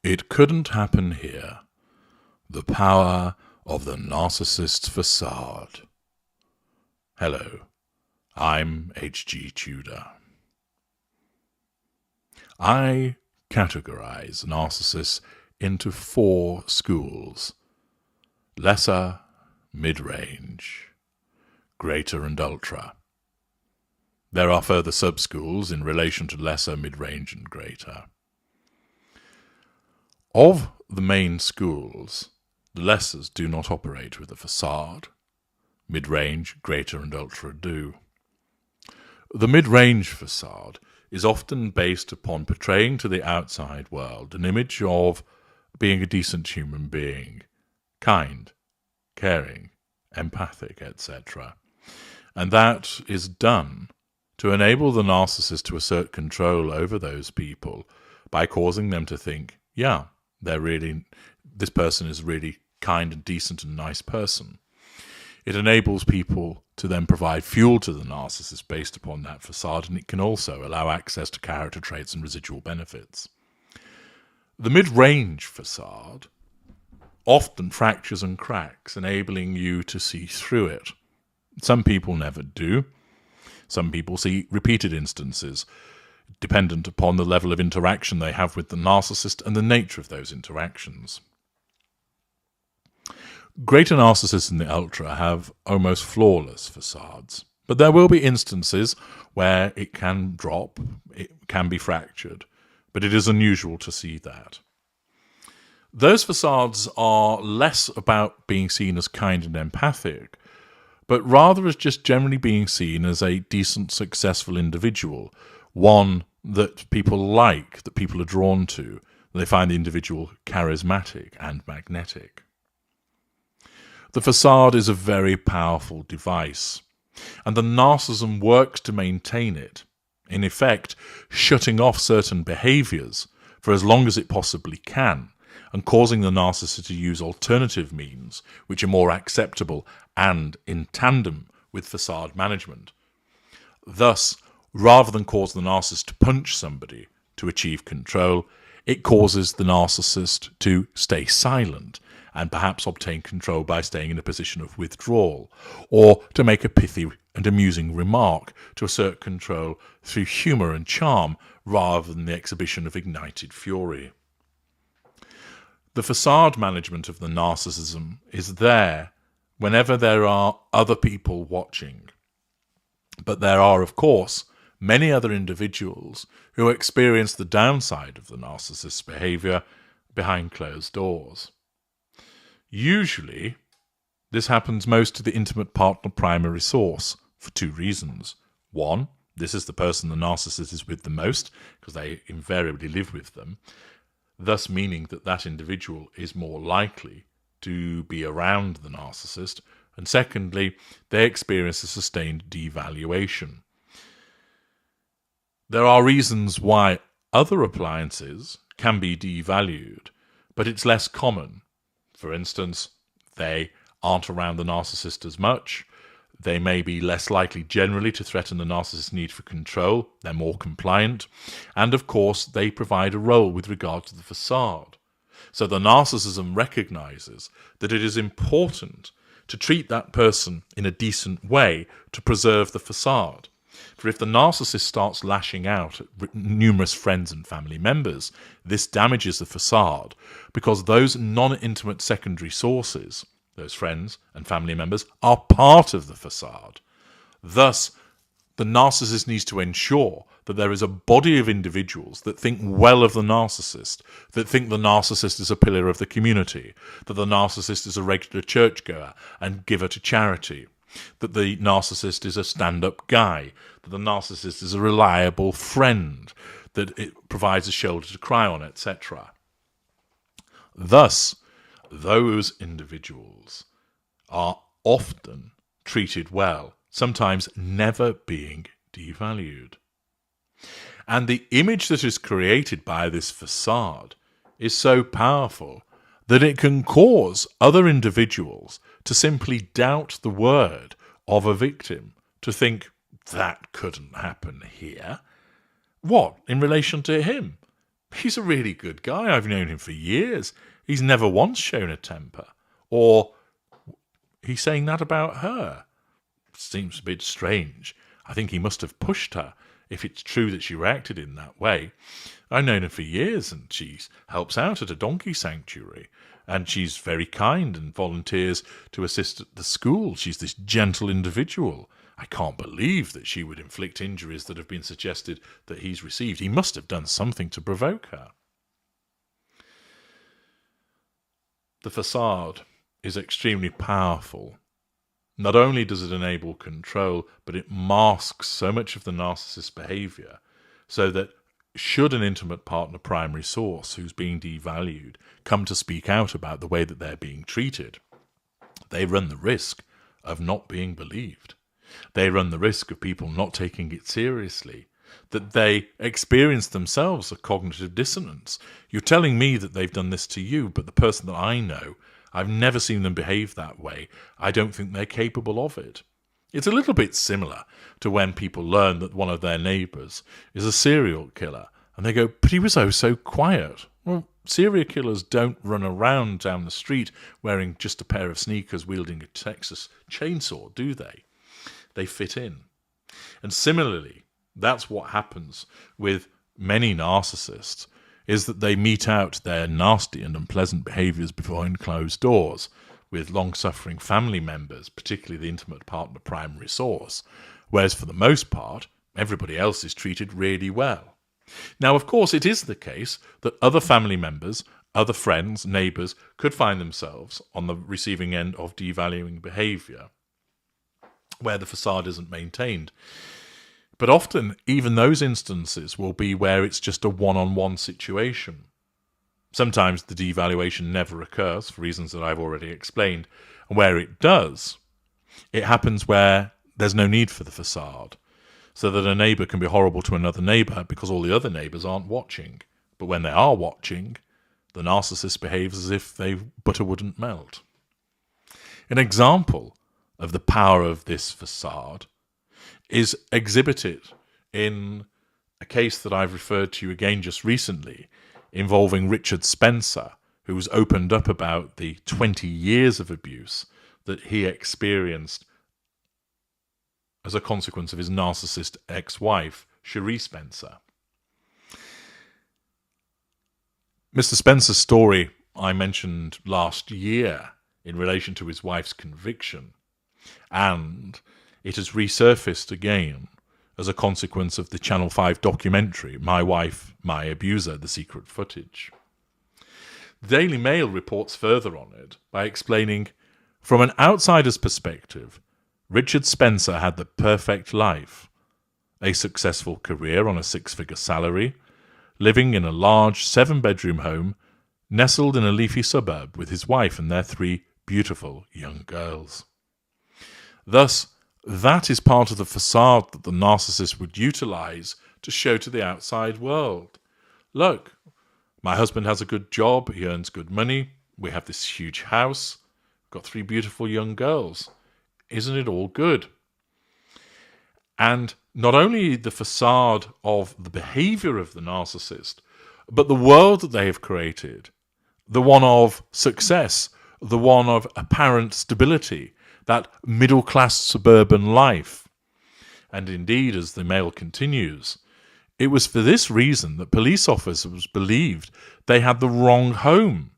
It couldn't happen here. The power of the narcissist's facade. Hello, I'm H.G. Tudor. I categorize narcissists into 4 schools: lesser, mid-range, greater and ultra. There are further sub-schools in relation to lesser, mid-range and greater. Of the main schools, the lessers do not operate with a facade. Mid-range, greater and ultra do. The mid-range facade is often based upon portraying to the outside world an image of being a decent human being, kind, caring, empathic, etc. And that is done to enable the narcissist to assert control over those people by causing them to think, yeah, this person is really kind and decent and nice person. It enables people to then provide fuel to the narcissist based upon that facade, and it can also allow access to character traits and residual benefits. The mid-range facade often fractures and cracks, enabling you to see through it. Some people never do. Some people see repeated instances, dependent upon the level of interaction they have with the narcissist and the nature of those interactions. Greater narcissists in the ultra have almost flawless facades, but there will be instances where it can drop, it can be fractured, but it is unusual to see that. Those facades are less about being seen as kind and empathic, but rather as just generally being seen as a decent, successful individual, one that people like, that people are drawn to. They find the individual charismatic and magnetic. The facade is a very powerful device, and the narcissism works to maintain it, in effect shutting off certain behaviours for as long as it possibly can, and causing the narcissist to use alternative means which are more acceptable and in tandem with facade management. Thus, rather than cause the narcissist to punch somebody to achieve control, it causes the narcissist to stay silent and perhaps obtain control by staying in a position of withdrawal, or to make a pithy and amusing remark to assert control through humour and charm rather than the exhibition of ignited fury. The facade management of the narcissism is there whenever there are other people watching. But there are, of course, many other individuals who experience the downside of the narcissist's behaviour behind closed doors. Usually, this happens most to the intimate partner primary source for 2 reasons. 1, this is the person the narcissist is with the most, because they invariably live with them, thus meaning that that individual is more likely to be around the narcissist. And secondly, they experience a sustained devaluation. There are reasons why other appliances can be devalued, but it's less common. For instance, they aren't around the narcissist as much. They may be less likely generally to threaten the narcissist's need for control. They're more compliant. And of course, they provide a role with regard to the facade. So the narcissism recognizes that it is important to treat that person in a decent way to preserve the facade. For if the narcissist starts lashing out at numerous friends and family members, this damages the facade, because those non-intimate secondary sources, those friends and family members, are part of the facade. Thus, the narcissist needs to ensure that there is a body of individuals that think well of the narcissist, that think the narcissist is a pillar of the community, that the narcissist is a regular churchgoer and giver to charity, that the narcissist is a stand-up guy, that the narcissist is a reliable friend, that it provides a shoulder to cry on, etc. Thus, those individuals are often treated well, sometimes never being devalued. And the image that is created by this facade is so powerful that it can cause other individuals to simply doubt the word of a victim, to think, that couldn't happen here. What, in relation to him? He's a really good guy. I've known him for years. He's never once shown a temper. Or he's saying that about her. Seems a bit strange. I think he must have pushed her, if it's true that she reacted in that way. I've known her for years, and she helps out at a donkey sanctuary. And she's very kind and volunteers to assist at the school. She's this gentle individual. I can't believe that she would inflict injuries that have been suggested that he's received. He must have done something to provoke her. The facade is extremely powerful. Not only does it enable control, but it masks so much of the narcissist's behavior, so that should an intimate partner primary source who's being devalued come to speak out about the way that they're being treated, they run the risk of not being believed. They run the risk of people not taking it seriously, that they experience themselves a cognitive dissonance. You're telling me that they've done this to you, but the person that I know, I've never seen them behave that way. I don't think they're capable of it. It's a little bit similar to when people learn that one of their neighbours is a serial killer, and they go, but he was oh so quiet. Well, serial killers don't run around down the street wearing just a pair of sneakers wielding a Texas chainsaw, do they? They fit in. And similarly, that's what happens with many narcissists, is that they mete out their nasty and unpleasant behaviours behind closed doors with long-suffering family members, particularly the intimate partner primary source, whereas for the most part, everybody else is treated really well. Now, of course, it is the case that other family members, other friends, neighbours could find themselves on the receiving end of devaluing behaviour, where the facade isn't maintained. But often, even those instances will be where it's just a one-on-one situation. Sometimes the devaluation never occurs, for reasons that I've already explained. And where it does, it happens where there's no need for the facade, so that a neighbour can be horrible to another neighbour because all the other neighbours aren't watching. But when they are watching, the narcissist behaves as if butter wouldn't melt. An example of the power of this facade is exhibited in a case that I've referred to again just recently, involving Richard Spencer, who was opened up about the 20 years of abuse that he experienced as a consequence of his narcissist ex-wife, Cherie Spencer. Mr. Spencer's story I mentioned last year in relation to his wife's conviction, and it has resurfaced again as a consequence of the Channel 5 documentary, My Wife, My Abuser, The Secret Footage. The Daily Mail reports further on it by explaining, from an outsider's perspective, Richard Spencer had the perfect life. A successful career on a 6-figure salary, living in a large 7-bedroom home, nestled in a leafy suburb with his wife and their 3 beautiful young girls. Thus, that is part of the facade that the narcissist would utilize to show to the outside world. Look, my husband has a good job, he earns good money, we have this huge house, got 3 beautiful young girls. Isn't it all good? And not only the facade of the behavior of the narcissist, but the world that they have created, the one of success, the one of apparent stability, that middle-class suburban life. And indeed, as the Mail continues, it was for this reason that police officers believed they had the wrong home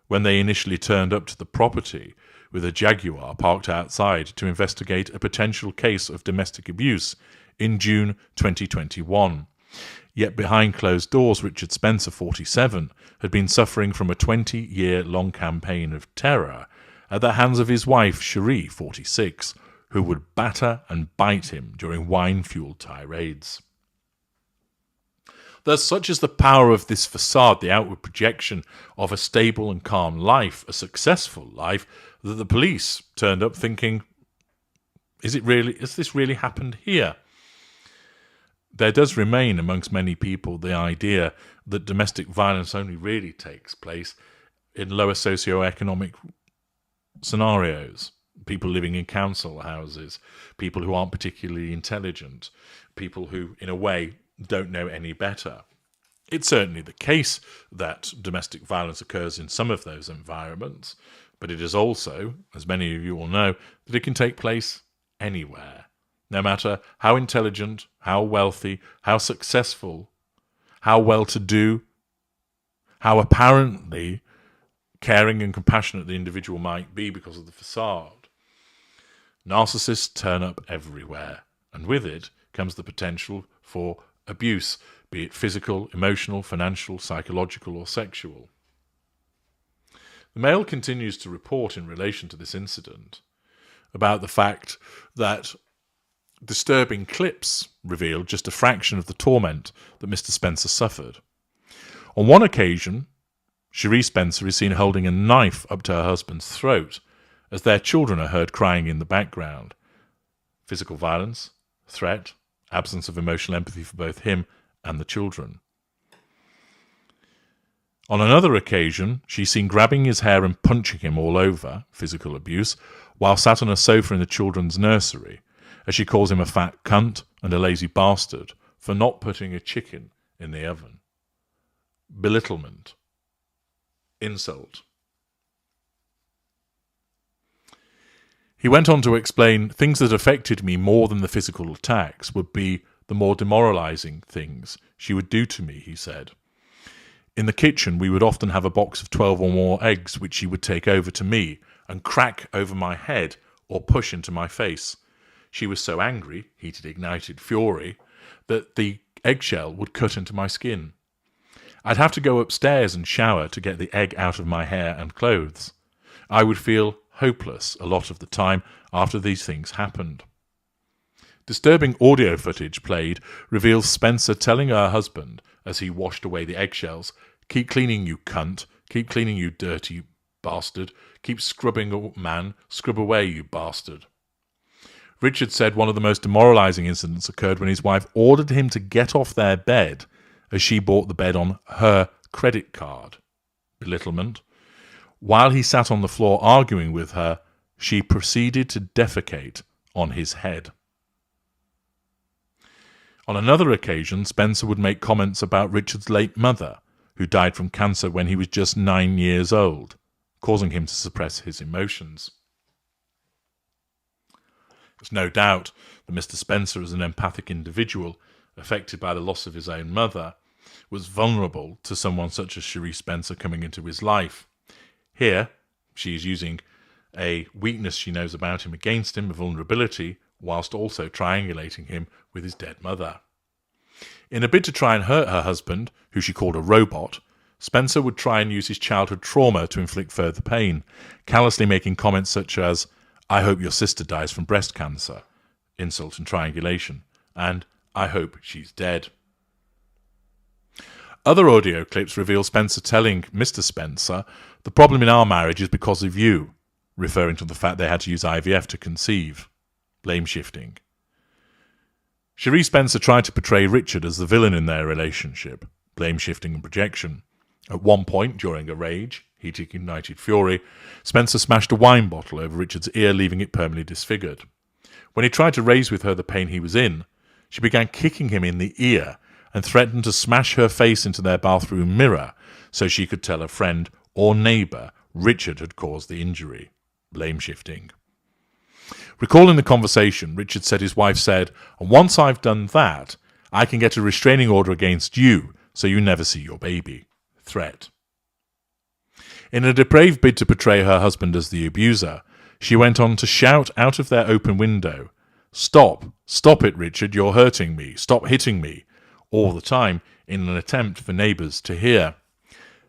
when they initially turned up to the property with a Jaguar parked outside to investigate a potential case of domestic abuse in June 2021. Yet behind closed doors, Richard Spencer, 47, had been suffering from a 20-year-long campaign of terror at the hands of his wife, Cherie, 46, who would batter and bite him during wine-fueled tirades. Thus, such is the power of this facade, the outward projection of a stable and calm life, a successful life, that the police turned up thinking, has this really happened here? There does remain amongst many people the idea that domestic violence only really takes place in lower socioeconomic scenarios. People living in council houses, people who aren't particularly intelligent, people who, in a way, don't know any better. It's certainly the case that domestic violence occurs in some of those environments, but it is also, as many of you will know, that it can take place anywhere. No matter how intelligent, how wealthy, how successful, how well-to-do, how apparently caring and compassionate the individual might be because of the facade. Narcissists turn up everywhere, and with it comes the potential for abuse, be it physical, emotional, financial, psychological, or sexual. The Mail continues to report in relation to this incident about the fact that disturbing clips revealed just a fraction of the torment that Mr. Spencer suffered. On one occasion, Cherie Spencer is seen holding a knife up to her husband's throat as their children are heard crying in the background. Physical violence, threat, absence of emotional empathy for both him and the children. On another occasion, she's seen grabbing his hair and punching him all over, physical abuse, while sat on a sofa in the children's nursery, as she calls him a fat cunt and a lazy bastard for not putting a chicken in the oven. Belittlement. Insult. He went on to explain things that affected me more than the physical attacks would be the more demoralizing things she would do to me, he said. In the kitchen, we would often have a box of 12 or more eggs which she would take over to me and crack over my head or push into my face. She was so angry, heated, ignited fury, that the eggshell would cut into my skin. I'd have to go upstairs and shower to get the egg out of my hair and clothes. I would feel hopeless a lot of the time after these things happened. Disturbing audio footage played reveals Spencer telling her husband, as he washed away the eggshells, "Keep cleaning, you cunt. Keep cleaning, you dirty bastard. Keep scrubbing, man. Scrub away, you bastard." Richard said one of the most demoralizing incidents occurred when his wife ordered him to get off their bed as she bought the bed on her credit card. Belittlement. While he sat on the floor arguing with her, she proceeded to defecate on his head. On another occasion, Spencer would make comments about Richard's late mother, who died from cancer when he was just 9 years old, causing him to suppress his emotions. There's no doubt that Mr. Spencer, as an empathic individual affected by the loss of his own mother, was vulnerable to someone such as Cherie Spencer coming into his life. Here, she is using a weakness she knows about him against him, a vulnerability, whilst also triangulating him with his dead mother. In a bid to try and hurt her husband, who she called a robot, Spencer would try and use his childhood trauma to inflict further pain, callously making comments such as, "I hope your sister dies from breast cancer," insult and triangulation, and "I hope she's dead." Other audio clips reveal Spencer telling Mr. Spencer, "The problem in our marriage is because of you," referring to the fact they had to use IVF to conceive. Blame shifting. Cherie Spencer tried to portray Richard as the villain in their relationship. Blame shifting and projection. At one point, during a rage, heated, ignited fury, Spencer smashed a wine bottle over Richard's ear, leaving it permanently disfigured. When he tried to raise with her the pain he was in, she began kicking him in the ear and threatened to smash her face into their bathroom mirror so she could tell a friend or neighbour Richard had caused the injury. Blame shifting. Recalling the conversation, Richard said his wife said, "And once I've done that, I can get a restraining order against you so you never see your baby." Threat. In a depraved bid to portray her husband as the abuser, she went on to shout out of their open window, "Stop! Stop it, Richard, you're hurting me. Stop hitting me," all the time in an attempt for neighbours to hear.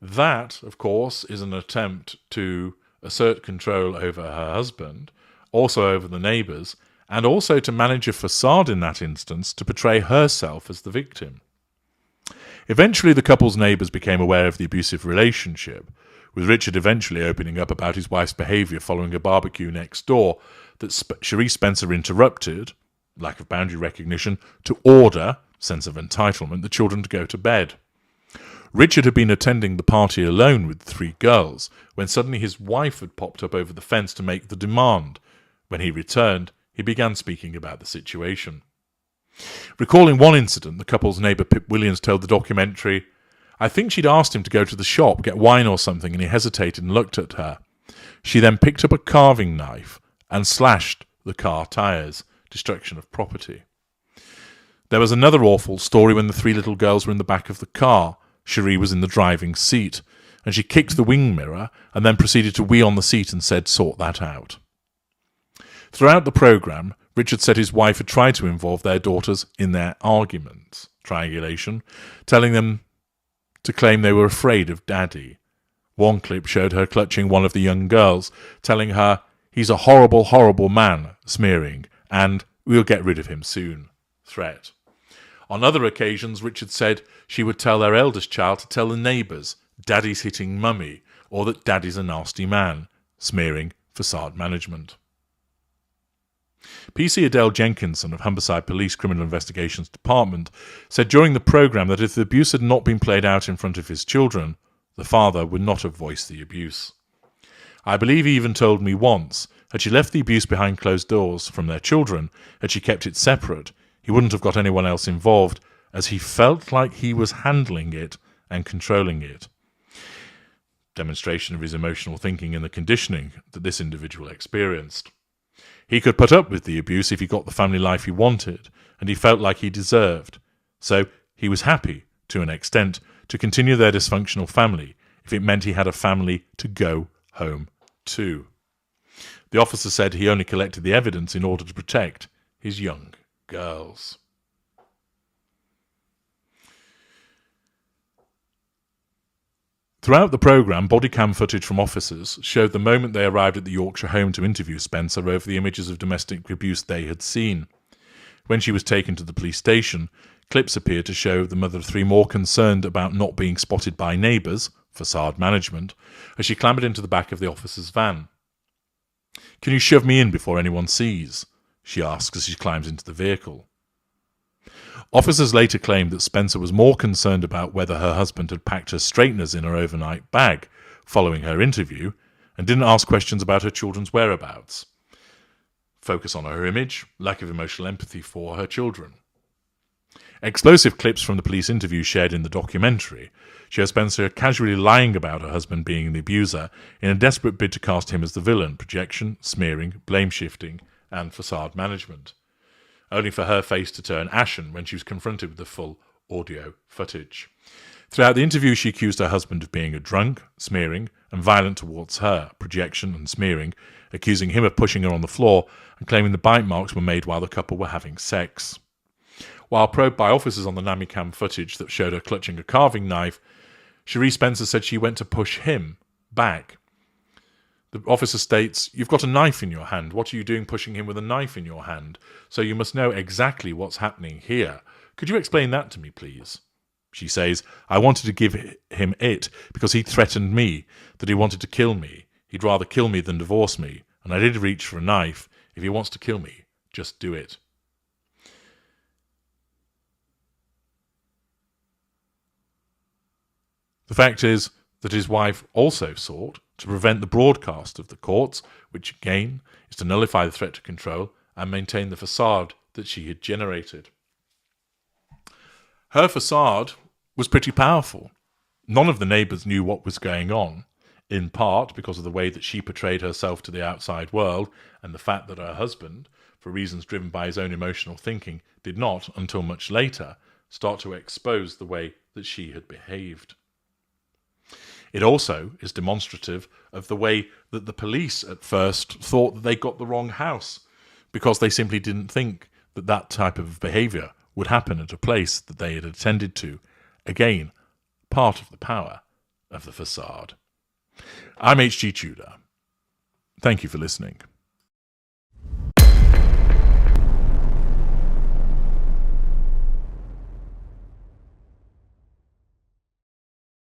That, of course, is an attempt to assert control over her husband, also over the neighbours, and also to manage a facade in that instance to portray herself as the victim. Eventually, the couple's neighbours became aware of the abusive relationship, with Richard eventually opening up about his wife's behaviour following a barbecue next door that Cherie Spencer interrupted, lack of boundary recognition, to order, sense of entitlement, the children to go to bed. Richard had been attending the party alone with the 3 girls, when suddenly his wife had popped up over the fence to make the demand. When he returned, he began speaking about the situation. Recalling one incident, the couple's neighbour Pip Williams told the documentary, I think she'd asked him to go to the shop, get wine or something, and he hesitated and looked at her. She then picked up a carving knife and slashed the car tyres, destruction of property. There was another awful story when the 3 little girls were in the back of the car. Cherie was in the driving seat, and she kicked the wing mirror and then proceeded to wee on the seat and said, "Sort that out." Throughout the programme, Richard said his wife had tried to involve their daughters in their arguments, triangulation, telling them to claim they were afraid of Daddy. One clip showed her clutching one of the young girls, telling her, "He's a horrible, horrible man," smearing, and "We'll get rid of him soon," threat. On other occasions, Richard said she would tell their eldest child to tell the neighbours, "Daddy's hitting Mummy," or that Daddy's a nasty man, smearing, facade management. PC Adele Jenkinson of Humberside Police Criminal Investigations Department said during the programme that if the abuse had not been played out in front of his children, the father would not have voiced the abuse. "I believe he even told me once, had she left the abuse behind closed doors from their children, had she kept it separate, he wouldn't have got anyone else involved, as he felt like he was handling it and controlling it." Demonstration of his emotional thinking and the conditioning that this individual experienced. He could put up with the abuse if he got the family life he wanted, and he felt like he deserved. So he was happy, to an extent, to continue their dysfunctional family if it meant he had a family to go home to. The officer said he only collected the evidence in order to protect his young girls. Throughout the programme, body cam footage from officers showed the moment they arrived at the Yorkshire home to interview Spencer over the images of domestic abuse they had seen. When she was taken to the police station, clips appeared to show the mother of 3 more concerned about not being spotted by neighbours, facade management, as she clambered into the back of the officer's van. "Can you shove me in before anyone sees?" she asks as she climbs into the vehicle. Officers later claimed that Spencer was more concerned about whether her husband had packed her straighteners in her overnight bag following her interview and didn't ask questions about her children's whereabouts. Focus on her image, lack of emotional empathy for her children. Explosive clips from the police interview shared in the documentary show Spencer casually lying about her husband being the abuser in a desperate bid to cast him as the villain, projection, smearing, blame-shifting, and facade management, only for her face to turn ashen when she was confronted with the full audio footage. Throughout the interview, she accused her husband of being a drunk, smearing, and violent towards her, projection and smearing, accusing him of pushing her on the floor and claiming the bite marks were made while the couple were having sex. While probed by officers on the Namicam footage that showed her clutching a carving knife, Cherie Spencer said she went to push him back. The officer states, "You've got a knife in your hand. What are you doing pushing him with a knife in your hand? So you must know exactly what's happening here. Could you explain that to me, please?" She says, "I wanted to give him it because he threatened me, that he wanted to kill me. He'd rather kill me than divorce me. And I did reach for a knife. If he wants to kill me, just do it." The fact is that his wife also sought to prevent the broadcast of the courts, which again is to nullify the threat to control and maintain the facade that she had generated. Her facade was pretty powerful. None of the neighbours knew what was going on, in part because of the way that she portrayed herself to the outside world and the fact that her husband, for reasons driven by his own emotional thinking, did not, until much later, start to expose the way that she had behaved. It also is demonstrative of the way that the police at first thought that they got the wrong house, because they simply didn't think that that type of behaviour would happen at a place that they had attended to. Again, part of the power of the facade. I'm H.G. Tudor. Thank you for listening.